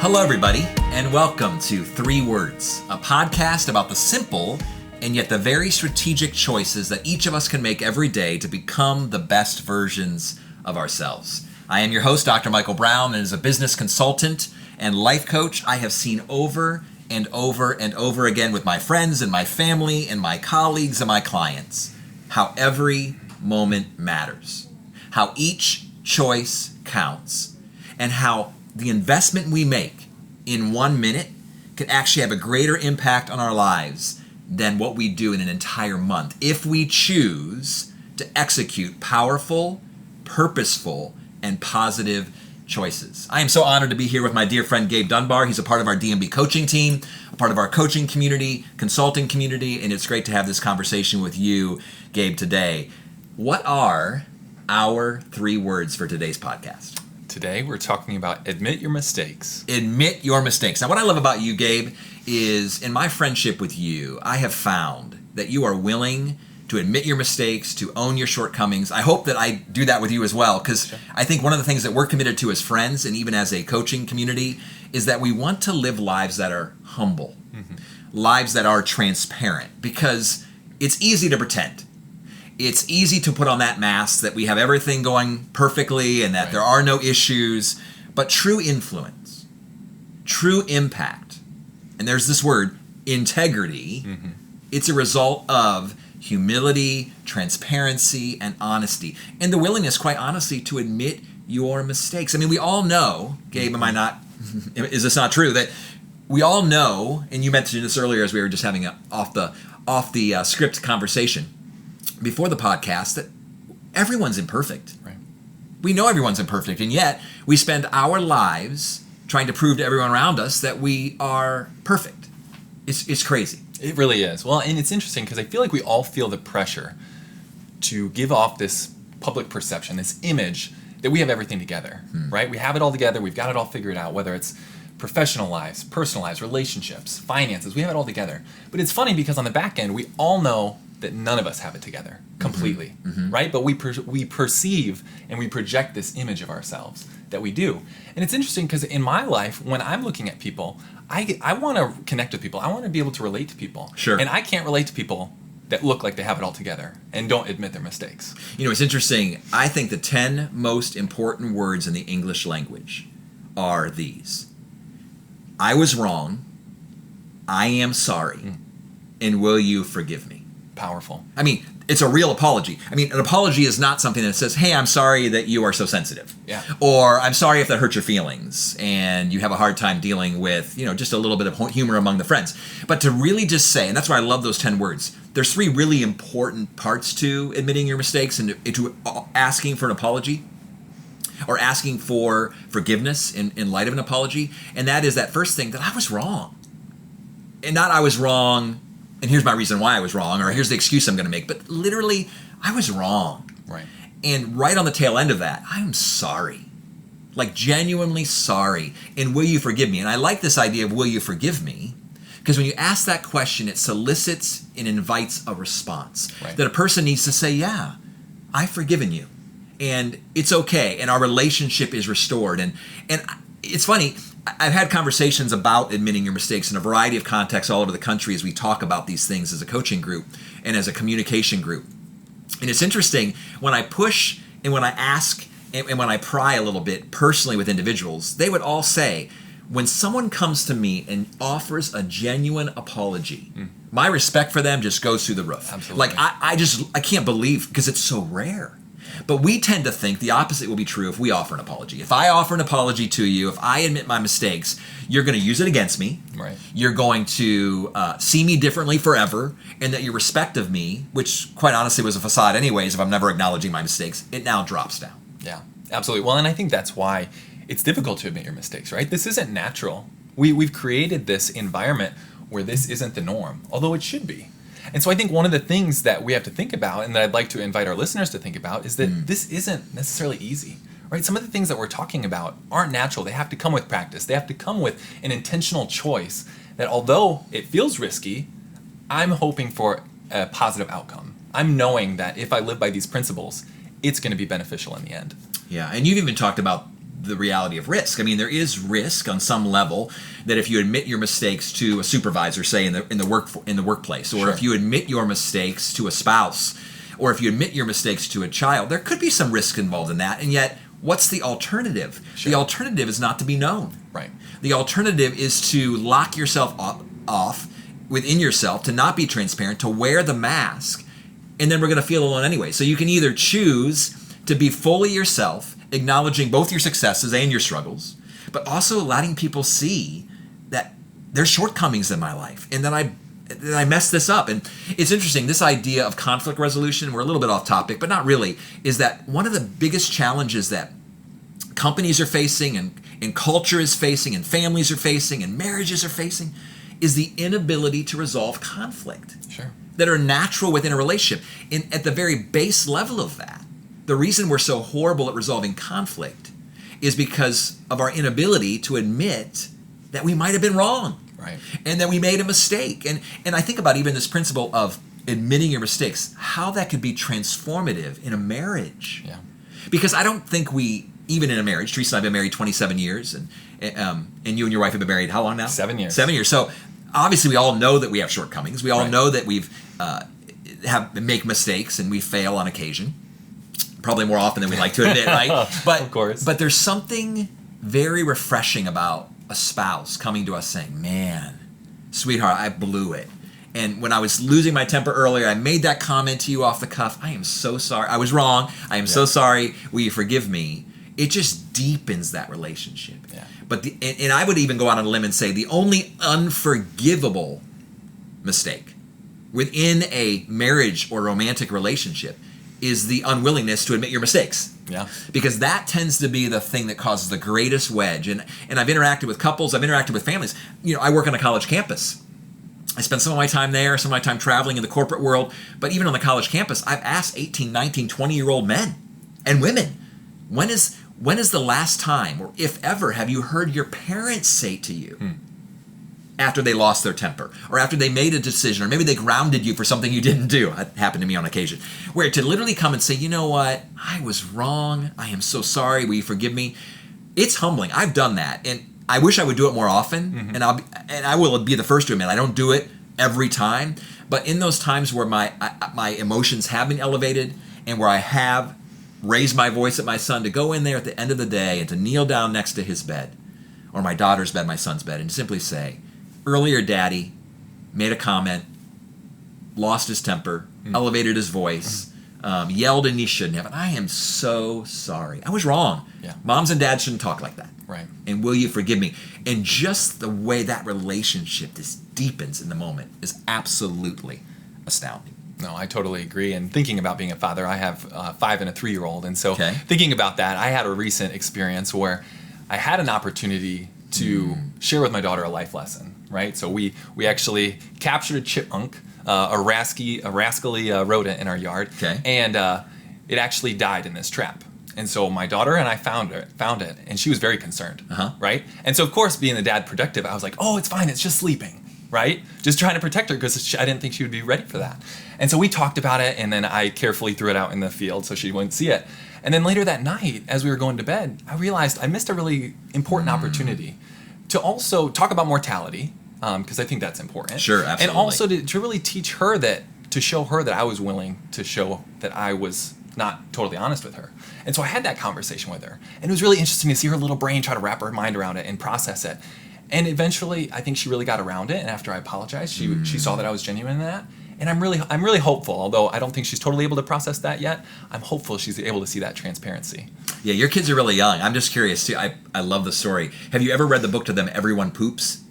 Hello, everybody, and welcome to 3 Words, a podcast about the simple and yet the very strategic choices that each of us can make every day to become the best versions of ourselves. I am your host, Dr. Michael Brown, and as a business consultant and life coach, I have seen over and over and over again with my friends and my family and my colleagues and my clients how every moment matters, how each choice counts, and how the investment we make in 1 minute can actually have a greater impact on our lives than what we do in an entire month if we choose to execute powerful, purposeful, and positive choices. I am so honored to be here with my dear friend Gabe Dunbar. He's a part of our DMB coaching team, a part of our coaching community, consulting community, and it's great to have this conversation with you, Gabe, today. What are our 3 words for today's podcast? Today, we're talking about admit your mistakes. Admit your mistakes. Now, what I love about you, Gabe, is in my friendship with you, I have found that you are willing to admit your mistakes, to own your shortcomings. I hope that I do that with you as well, because I think one of the things that we're committed to as friends and even as a coaching community is that we want to live lives that are humble, lives that are transparent, because it's easy to pretend. It's easy to put on that mask that we have everything going perfectly and that there are no issues, but true influence, true impact, and there's this word, integrity, it's a result of humility, transparency, and honesty, and the willingness, quite honestly, to admit your mistakes. I mean, we all know, Gabe, am I not, is this not true, that we all know, and you mentioned this earlier as we were just having a off the script conversation before the podcast, that everyone's imperfect. Right. We know everyone's imperfect, and yet we spend our lives trying to prove to everyone around us that we are perfect. It's crazy. It really is. Well, and it's interesting because I feel like we all feel the pressure to give off this public perception, this image that we have everything together, right? We have it all together. We've got it all figured out, whether it's professional lives, personal lives, relationships, finances. We have it all together. But it's funny because on the back end, we all know that none of us have it together completely, right? But we perceive and we project this image of ourselves that we do. And it's interesting because in my life, when I'm looking at people, I want to connect with people. I want to be able to relate to people. Sure. And I can't relate to people that look like they have it all together and don't admit their mistakes. You know, it's interesting. I think the 10 most important words in the English language are these. I was wrong. I am sorry. And will you forgive me? Powerful. I mean, it's a real apology. I mean, an apology is not something that says, hey, I'm sorry that you are so sensitive. Yeah. Or I'm sorry if that hurt your feelings and you have a hard time dealing with, just a little bit of humor among the friends. But to really just say, and that's why I love those 10 words, there's 3 really important parts to admitting your mistakes and to asking for an apology or asking for forgiveness in light of an apology. And that is that first thing, that I was wrong. And not I was wrong, and here's my reason why I was wrong, or here's the excuse I'm going to make, but literally, I was wrong. Right. And right on the tail end of that, I'm sorry. Like, genuinely sorry. And will you forgive me? And I like this idea of will you forgive me? Because when you ask that question, it solicits and invites a response. Right. That a person needs to say, yeah, I've forgiven you. And it's okay. And our relationship is restored. And it's funny, I've had conversations about admitting your mistakes in a variety of contexts all over the country as we talk about these things as a coaching group and as a communication group. And it's interesting, when I push and when I ask and when I pry a little bit personally with individuals, they would all say, when someone comes to me and offers a genuine apology, my respect for them just goes through the roof. Absolutely. Like, I can't believe, because it's so rare. But we tend to think the opposite will be true if we offer an apology. If I offer an apology to you, if I admit my mistakes, you're going to use it against me. Right. You're going to see me differently forever, and that your respect of me, which quite honestly was a facade anyways, if I'm never acknowledging my mistakes, it now drops down. Yeah, absolutely. Well, and I think that's why it's difficult to admit your mistakes, right? This isn't natural. We've created this environment where this isn't the norm, although it should be. And so I think one of the things that we have to think about, and that I'd like to invite our listeners to think about, is that this isn't necessarily easy, right? Some of the things that we're talking about aren't natural. They have to come with practice. They have to come with an intentional choice that, although it feels risky, I'm hoping for a positive outcome. I'm knowing that if I live by these principles, it's going to be beneficial in the end. Yeah, and you've even talked about the reality of risk. I mean, there is risk on some level that if you admit your mistakes to a supervisor, say in the workplace, or Sure. if you admit your mistakes to a spouse, or if you admit your mistakes to a child, there could be some risk involved in that. And yet, what's the alternative? Sure. The alternative is not to be known. Right. The alternative is to lock yourself off within yourself, to not be transparent, to wear the mask, and then we're going to feel alone anyway. So you can either choose to be fully yourself, acknowledging both your successes and your struggles, but also letting people see that there's shortcomings in my life and that I messed this up. And it's interesting, this idea of conflict resolution, we're a little bit off topic, but not really, is that one of the biggest challenges that companies are facing and culture is facing and families are facing and marriages are facing is the inability to resolve conflict. Sure. That are natural within a relationship. And at the very base level of that, the reason we're so horrible at resolving conflict is because of our inability to admit that we might have been wrong. Right. And that we made a mistake. And I think about even this principle of admitting your mistakes, how that could be transformative in a marriage. Yeah. Because I don't think even in a marriage, Teresa and I have been married 27 years, and you and your wife have been married how long now? 7 years. 7 years. So obviously we all know that we have shortcomings. We all Right. know that we've make mistakes and we fail on occasion. Probably more often than we like to admit, right? But, Of course. But there's something very refreshing about a spouse coming to us saying, man, sweetheart, I blew it. And when I was losing my temper earlier, I made that comment to you off the cuff. I am so sorry. I was wrong. I am so sorry. Will you forgive me? It just deepens that relationship. Yeah. But and I would even go out on a limb and say the only unforgivable mistake within a marriage or romantic relationship is the unwillingness to admit your mistakes. Yeah. Because that tends to be the thing that causes the greatest wedge. And I've interacted with couples, I've interacted with families. You know, I work on a college campus. I spend some of my time there, some of my time traveling in the corporate world. But even on the college campus, I've asked 18, 19, 20-year-old men and women, when is the last time, or if ever, have you heard your parents say to you after they lost their temper, or after they made a decision, or maybe they grounded you for something you didn't do? That happened to me on occasion. Where to literally come and say, you know what, I was wrong. I am so sorry. Will you forgive me? It's humbling. I've done that, and I wish I would do it more often. And I will be the first to admit I don't do it every time. But in those times where my emotions have been elevated and where I have raised my voice at my son, to go in there at the end of the day and to kneel down next to his bed, or my daughter's bed, my son's bed, and simply say, earlier Daddy made a comment, lost his temper, elevated his voice, yelled and he shouldn't have, and I am so sorry. I was wrong. Yeah. Moms and dads shouldn't talk like that. Right. And will you forgive me? And just the way that relationship just deepens in the moment is absolutely astounding. No, I totally agree. And thinking about being a father, I have a 5 and a 3-year-old. And so Okay. thinking about that, I had a recent experience where I had an opportunity to share with my daughter a life lesson, right? So we actually captured a chipmunk, a rascally rodent in our yard. Okay. And it actually died in this trap. And so my daughter and I found it, and she was very concerned, right? And so, of course, being the dad protective, I was like, oh, it's fine, it's just sleeping, right? Just trying to protect her because I didn't think she would be ready for that. And so we talked about it, and then I carefully threw it out in the field so she wouldn't see it. And then later that night, as we were going to bed, I realized I missed a really important opportunity to also talk about mortality, because I think that's important. Sure, absolutely. And also to really teach her to show her that I was willing to show that I was not totally honest with her. And so I had that conversation with her. And it was really interesting to see her little brain try to wrap her mind around it and process it. And eventually, I think she really got around it. And after I apologized, she saw that I was genuine in that. And I'm really hopeful, although I don't think she's totally able to process that yet. I'm hopeful she's able to see that transparency. Yeah, your kids are really young. I'm just curious, too. I love the story. Have you ever read the book to them, Everyone Poops?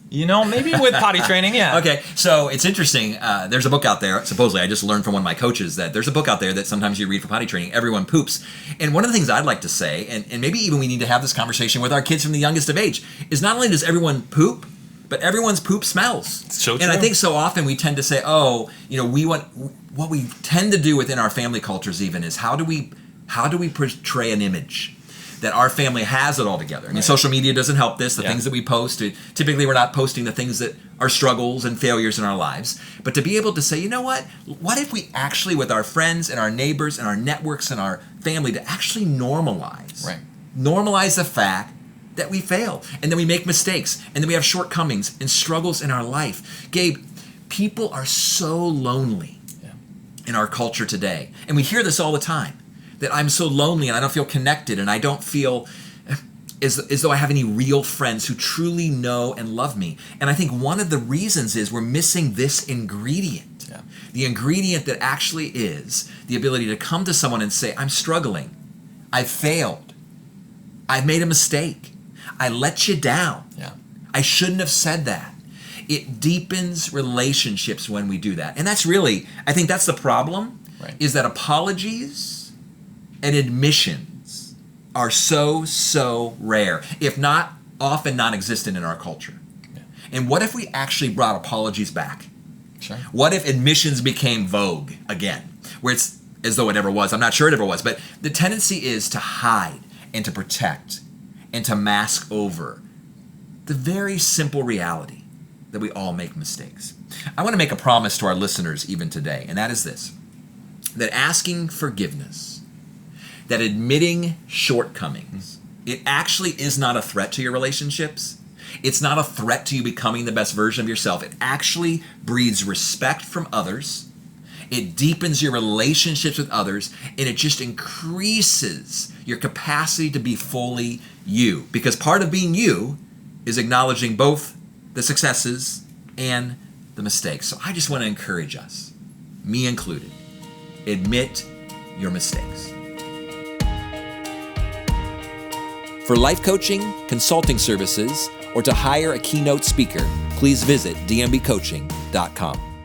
You know, maybe with potty training, yeah. Okay, so it's interesting. There's a book out there, supposedly, I just learned from one of my coaches that there's a book out there that sometimes you read for potty training, Everyone Poops. And one of the things I'd like to say, and maybe even we need to have this conversation with our kids from the youngest of age, is not only does everyone poop, but everyone's poop smells. It's so true. And I think so often we tend to say, oh, you know, what we tend to do within our family cultures even is how do we portray an image that our family has it all together. I mean, social media doesn't help this. The things that we post, typically we're not posting the things that are struggles and failures in our lives. But to be able to say, you know what if we actually, with our friends and our neighbors and our networks and our family, to actually normalize Normalize the fact that we fail, and then we make mistakes, and then we have shortcomings and struggles in our life. Gabe, people are so lonely in our culture today, and we hear this all the time, that I'm so lonely and I don't feel connected and I don't feel as though I have any real friends who truly know and love me. And I think one of the reasons is we're missing this ingredient. Yeah. The ingredient that actually is the ability to come to someone and say, I'm struggling, I've failed, I've made a mistake, I let you down, I shouldn't have said that. It deepens relationships when we do that. And that's really, I think that's the problem, is that apologies and admissions are so rare, if not often non-existent in our culture. Yeah. And what if we actually brought apologies back? Sure. What if admissions became vogue again, where it's as though it never was? I'm not sure it ever was, but the tendency is to hide and to protect and to mask over the very simple reality that we all make mistakes. I want to make a promise to our listeners even today, and that is this, that asking forgiveness, that admitting shortcomings, it actually is not a threat to your relationships. It's not a threat to you becoming the best version of yourself. It actually breeds respect from others. It deepens your relationships with others, and it just increases your capacity to be fully you. Because part of being you is acknowledging both the successes and the mistakes. So I just want to encourage us, me included, admit your mistakes. For life coaching, consulting services, or to hire a keynote speaker, please visit dmbcoaching.com.